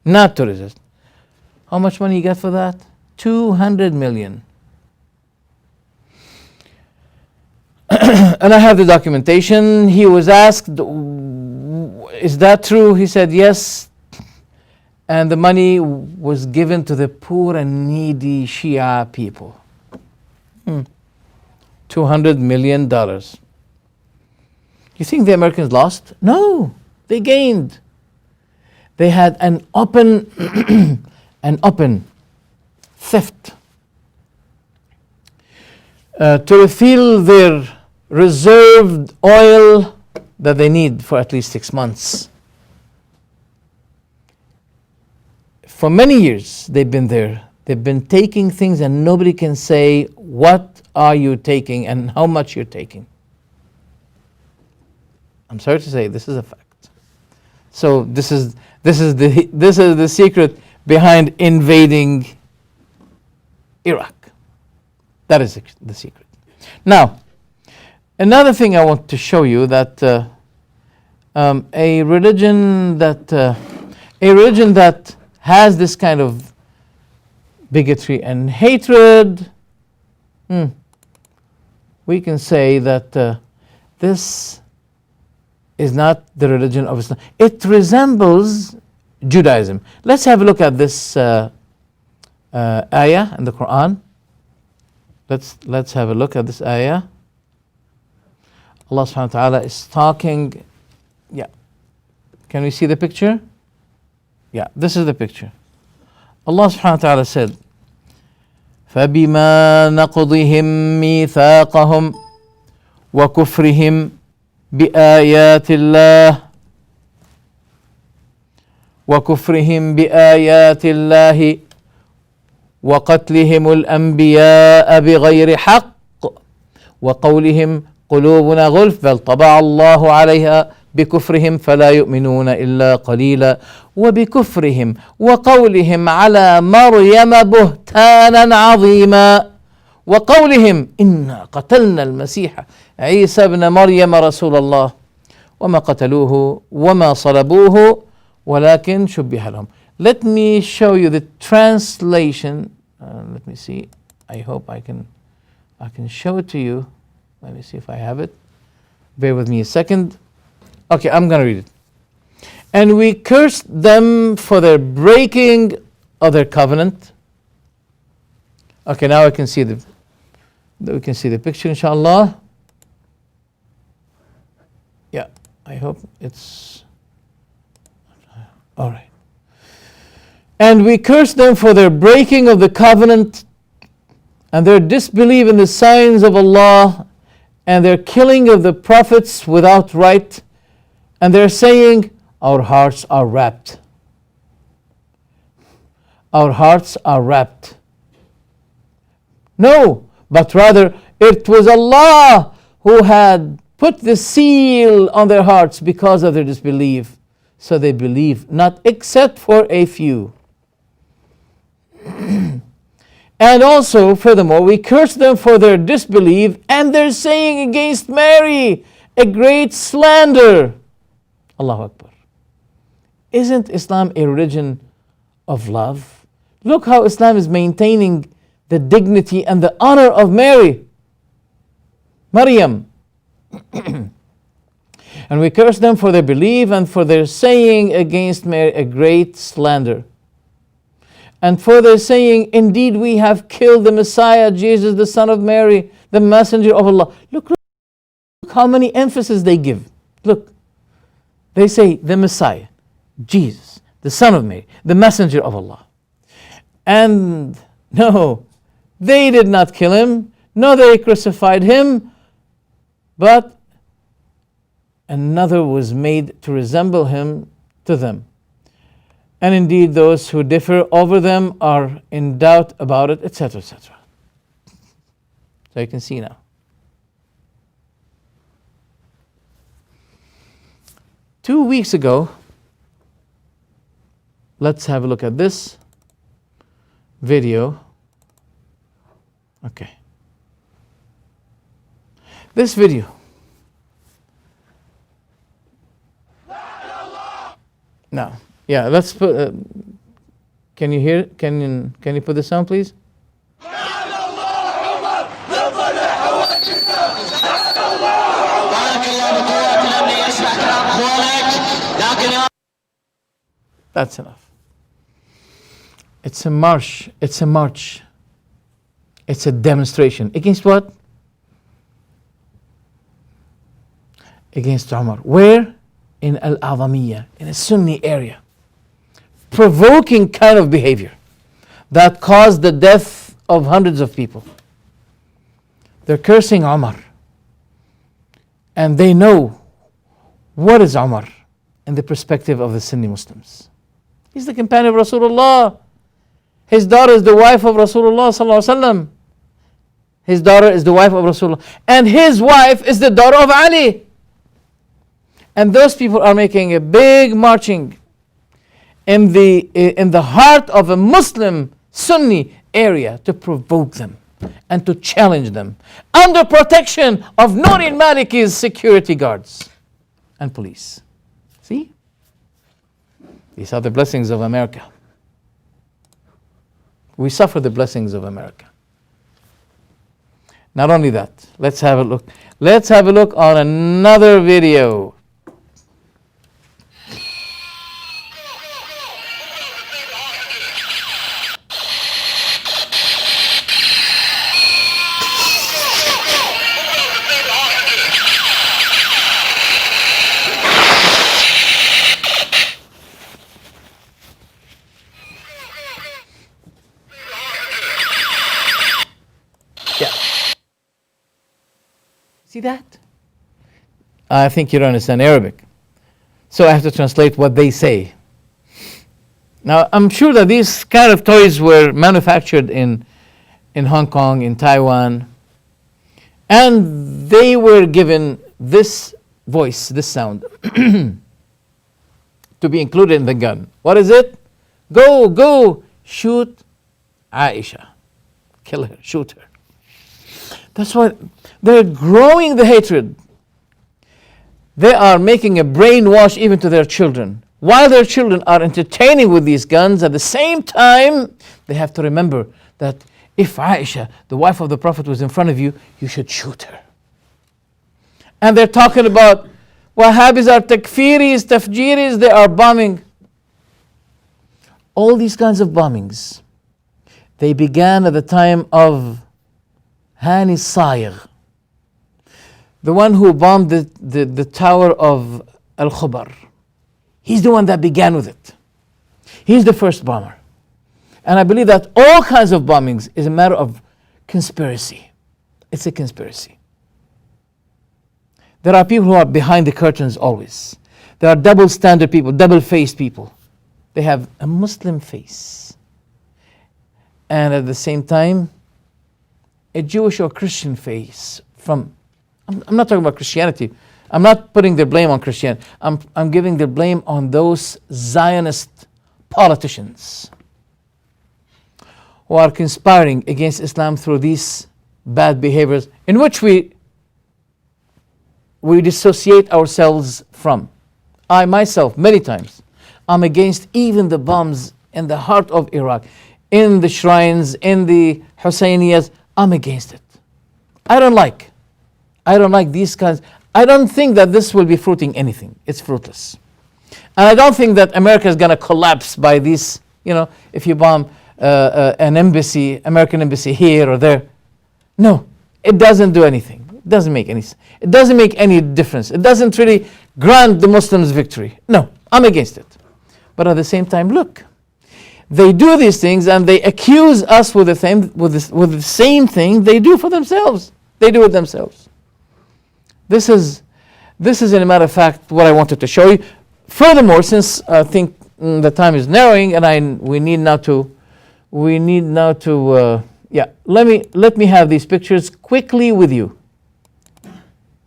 Speaker 1: Not to resist. How much money he got for that? 200 million. And I have the documentation. He was asked, is that true? He said yes. And the money was given to the poor and needy Shia people. $200 million. You think the Americans lost? No, they gained. They had an open theft to refill their reserved oil that they need for at least 6 months. For many years they've been there. They've been taking things and nobody can say what are you taking and how much you're taking. I'm sorry to say, this is a fact. So this is the secret behind invading Iraq. That is the secret. Now, another thing I want to show you, that a religion that has this kind of bigotry and hatred, we can say that this is not the religion of Islam. It resembles Judaism. Let's have a look at this ayah in the Quran. Let's have a look at this ayah. Allah subhanahu wa ta'ala is talking. Yeah. Can we see the picture? Yeah, this is the picture. Allah subhanahu wa ta'ala said, فَبِمَا نَقْضِهِمْ مِيثَاقَهُمْ وَكُفْرِهِمْ بِآيَاتِ اللَّهِ وقتلهم الأنبياء بغير حق وقولهم قلوبنا غلف بل طبع الله عليها بكفرهم فلا يؤمنون إلا قليلا وبكفرهم وقولهم على مريم بهتانا عظيما وقولهم إنا قتلنا المسيح عيسى ابن مريم رسول الله وما قتلوه وما صلبوه ولكن شبه لهم. Let me show you the translation. Let me see. I hope I can show it to you. Let me see if I have it. Bear with me a second. Okay, I'm going to read it. And we cursed them for their breaking of their covenant. Okay, now we can see the picture, inshallah. Yeah, I hope it's all right. And we curse them for their breaking of the covenant and their disbelief in the signs of Allah and their killing of the prophets without right, and they're saying, our hearts are wrapped. Our hearts are wrapped. No, but rather it was Allah who had put the seal on their hearts because of their disbelief. So they believe, not except for a few. And also, furthermore, we curse them for their disbelief and their saying against Mary a great slander. Allahu Akbar. Isn't Islam a religion of love? Look how Islam is maintaining the dignity and the honor of Mary, Maryam. And we curse them for their belief and for their saying against Mary a great slander. And for their saying, indeed we have killed the Messiah, Jesus, the son of Mary, the messenger of Allah. Look how many emphasis they give. Look, they say the Messiah, Jesus, the son of Mary, the messenger of Allah. And no, they did not kill him, no, they crucified him, but another was made to resemble him to them. And indeed, those who differ over them are in doubt about it, etc., etc. So you can see now. 2 weeks ago, let's have a look at this video. Okay. This video. Now, yeah, let's put. Can you hear? Can you put this on, please? That's enough. It's a march. It's a march. It's a demonstration. Against what? Against Umar. Where? In Al-Azamiyah, in a Sunni area. Provoking kind of behavior that caused the death of hundreds of people. They're cursing Umar. And they know what is Umar in the perspective of the Sunni Muslims. He's the companion of Rasulullah. His daughter is the wife of Rasulullah sallallahu alaihi wasallam. His daughter is the wife of Rasulullah. And his wife is the daughter of Ali. And those people are making a big marching in the heart of a Muslim Sunni area to provoke them and to challenge them under protection of Nouri Maliki's security guards and police. See? These are the blessings of America. We suffer the blessings of America. Not only that, let's have a look. Let's have a look on another video. See that? I think you don't understand Arabic. So I have to translate what they say. Now, I'm sure that these kind of toys were manufactured in Hong Kong, in Taiwan, and they were given this voice, this sound, to be included in the gun. What is it? Go, shoot Aisha. Kill her, shoot her. That's why they're growing the hatred. They are making a brainwash even to their children. While their children are entertaining with these guns, at the same time, they have to remember that if Aisha, the wife of the Prophet, was in front of you, you should shoot her. And they're talking about Wahhabis are takfiris, tafjiris, they are bombing. All these kinds of bombings, they began at the time of Hani Sayegh, the one who bombed the tower of Al-Khubar. He's the one that began with it. He's the first bomber. And I believe that all kinds of bombings is a matter of conspiracy. It's a conspiracy. There are people who are behind the curtains always. There are double standard people, double-faced people. They have a Muslim face. And at the same time, a Jewish or Christian face from, I'm not talking about Christianity. I'm not putting the blame on Christianity. I'm giving the blame on those Zionist politicians who are conspiring against Islam through these bad behaviors in which we dissociate ourselves from. I myself, many times, I'm against even the bombs in the heart of Iraq, in the shrines, in the Husseinias. I'm against it. I don't like these kinds. I don't think that this will be fruiting anything. It's fruitless. And I don't think that America is going to collapse by these, if you bomb an embassy, American embassy here or there. No, it doesn't do anything. It doesn't make any difference. It doesn't really grant the Muslims victory. No, I'm against it. But at the same time, look, they do these things and they accuse us with the same thing they do for themselves. They do it themselves. This is, in a matter of fact, what I wanted to show you. Furthermore, since I think the time is narrowing, and we need now to, let me have these pictures quickly with you.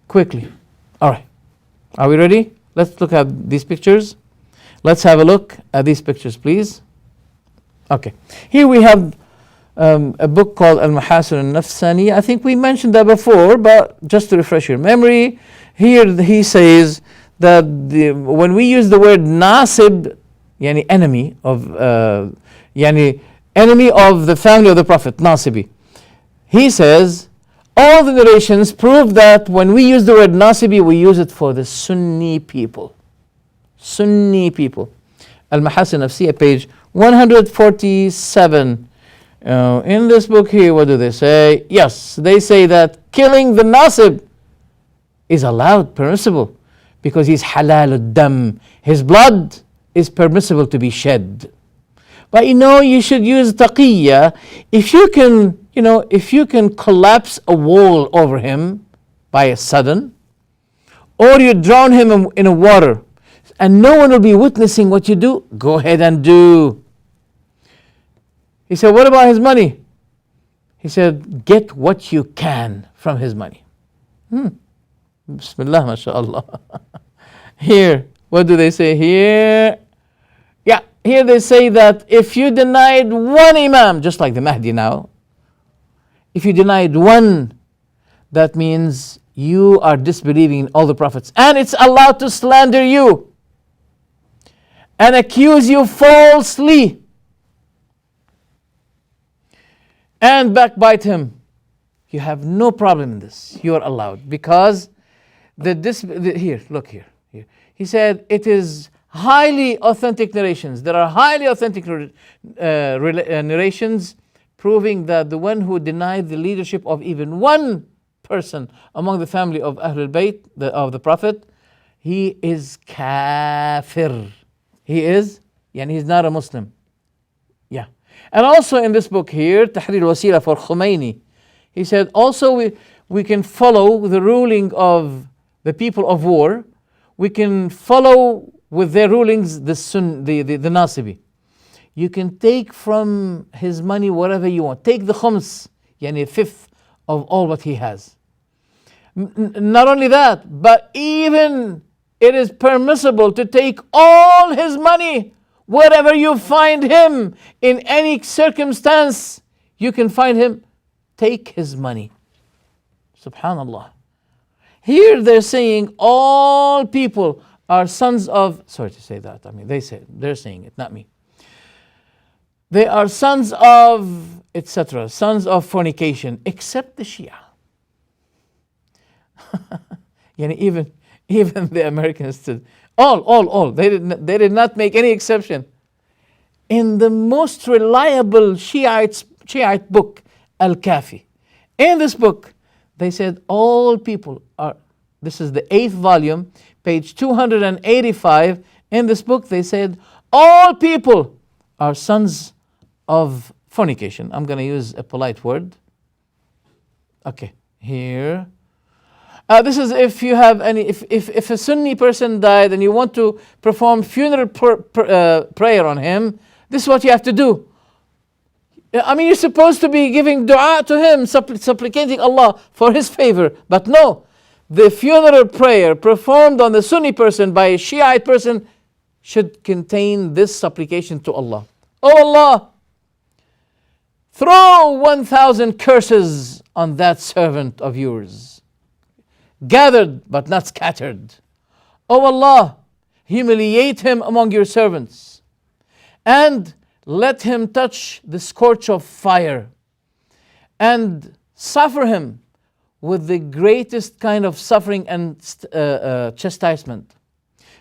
Speaker 1: Quickly. All right. Are we ready? Let's look at these pictures. Let's have a look at these pictures, please. Okay. Here we have a book called Al-Mahasin Al-Nafsani. I think we mentioned that before, but just to refresh your memory, here he says that when we use the word nasib, yani enemy of the family of the Prophet, nasibi, he says all the narrations prove that when we use the word nasibi, we use it for the Sunni people. Sunni people. Al-Mahasin Nafsiyya, page 147. In this book here, what do they say? Yes, they say that killing the nasib is allowed, permissible, because he's halal ad-dam. His blood is permissible to be shed. But you should use taqiyya. If you can collapse a wall over him by a sudden, or you drown him in a water, and no one will be witnessing what you do, go ahead and do. He said, what about his money? He said, get what you can from his money. Bismillah, mashallah. Here, what do they say here? Yeah, here they say that if you denied one imam, just like the Mahdi now, if you denied one, that means you are disbelieving in all the prophets. And it's allowed to slander you and accuse you falsely and backbite him. You have no problem in this. You are allowed, because here, look here. He said it is highly authentic narrations. There are highly authentic narrations proving that the one who denied the leadership of even one person among the family of Ahlul Bayt, of the Prophet, he is kafir. He is, he's not a Muslim. Yeah. And also in this book here, Tahrir Wasila for Khomeini, he said also we can follow the ruling of the people of war. We can follow with their rulings the Nasibi. You can take from his money whatever you want. Take the khums, a fifth of all what he has. Not only that, but even it is permissible to take all his money. Wherever you find him, in any circumstance you can find him, take his money. Subhanallah. Here they're saying all people are sons of, sorry to say that, they're saying it, not me. They are sons of, etc., sons of fornication, except the Shia. Even the Americans did. All. They did not make any exception. in the most reliable Shiite book, Al-Kafi. In this book, they said all people are, this is the 8th volume, page 285. In this book, they said all people are sons of fornication. I'm going to use a polite word. Okay, here. This is if you have any, if a Sunni person died and you want to perform funeral prayer on him, this is what you have to do. I mean, you're supposed to be giving dua to him, supplicating Allah for his favor. But no, the funeral prayer performed on the Sunni person by a Shiite person should contain this supplication to Allah. Oh Allah, throw 1,000 curses on that servant of yours, gathered but not scattered. Oh Allah, humiliate him among your servants, and let him touch the scorch of fire, and suffer him with the greatest kind of suffering and chastisement,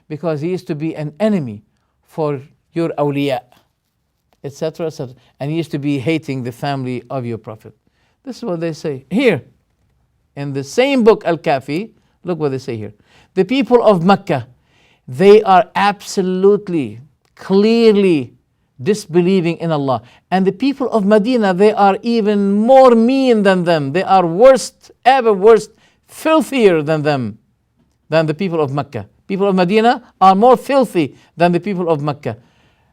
Speaker 1: because he is to be an enemy for your awliya, etc., etc., and he used to be hating the family of your Prophet. This is what they say here in the same book, Al-Kafi. Look what they say here. The people of Mecca, they are absolutely, clearly disbelieving in Allah. And the people of Medina, they are even more mean than them. They are worst, ever worst, filthier than them, than the people of Mecca. People of Medina are more filthy than the people of Mecca.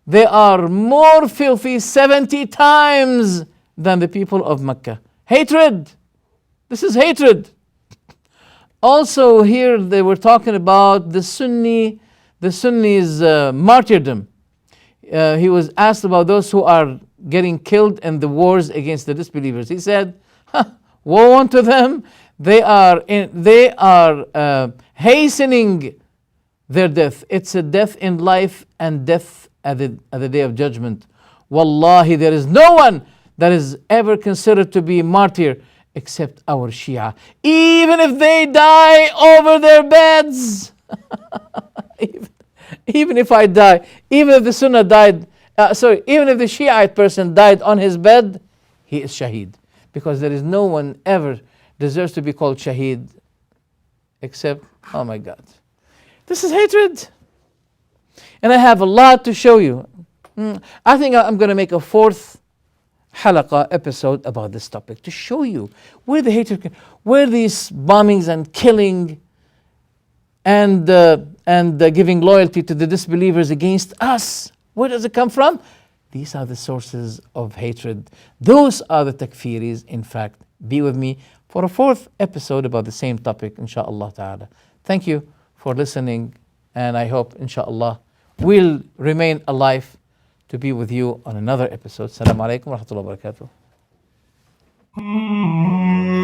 Speaker 1: They are more filthy 70 times than the people of Mecca. Hatred. This is hatred. Also here they were talking about the Sunnis' martyrdom. He was asked about those who are getting killed in the wars against the disbelievers. He said, woe unto them. They are hastening their death. It's a death in life and death at the day of judgment. Wallahi, there is no one that is ever considered to be martyr except our Shia. Even if they die over their beds. Even if I die, even if the Sunnah died, even if the Shiite person died on his bed, he is Shaheed. Because there is no one ever deserves to be called Shaheed except, oh my God. This is hatred. And I have a lot to show you. I think I'm going to make a 4th halaqa episode about this topic to show you where the hatred, where these bombings and killing and giving loyalty to the disbelievers against us, where does it come from? These are the sources of hatred. Those are the takfiris. In fact, be with me for a 4th episode about the same topic, inshaAllah ta'ala. Thank you for listening, and I hope, inshaAllah, we'll remain alive to be with you on another episode. Assalamu alaikum wa rahmatullahi wa barakatuh.
Speaker 3: Mm-hmm.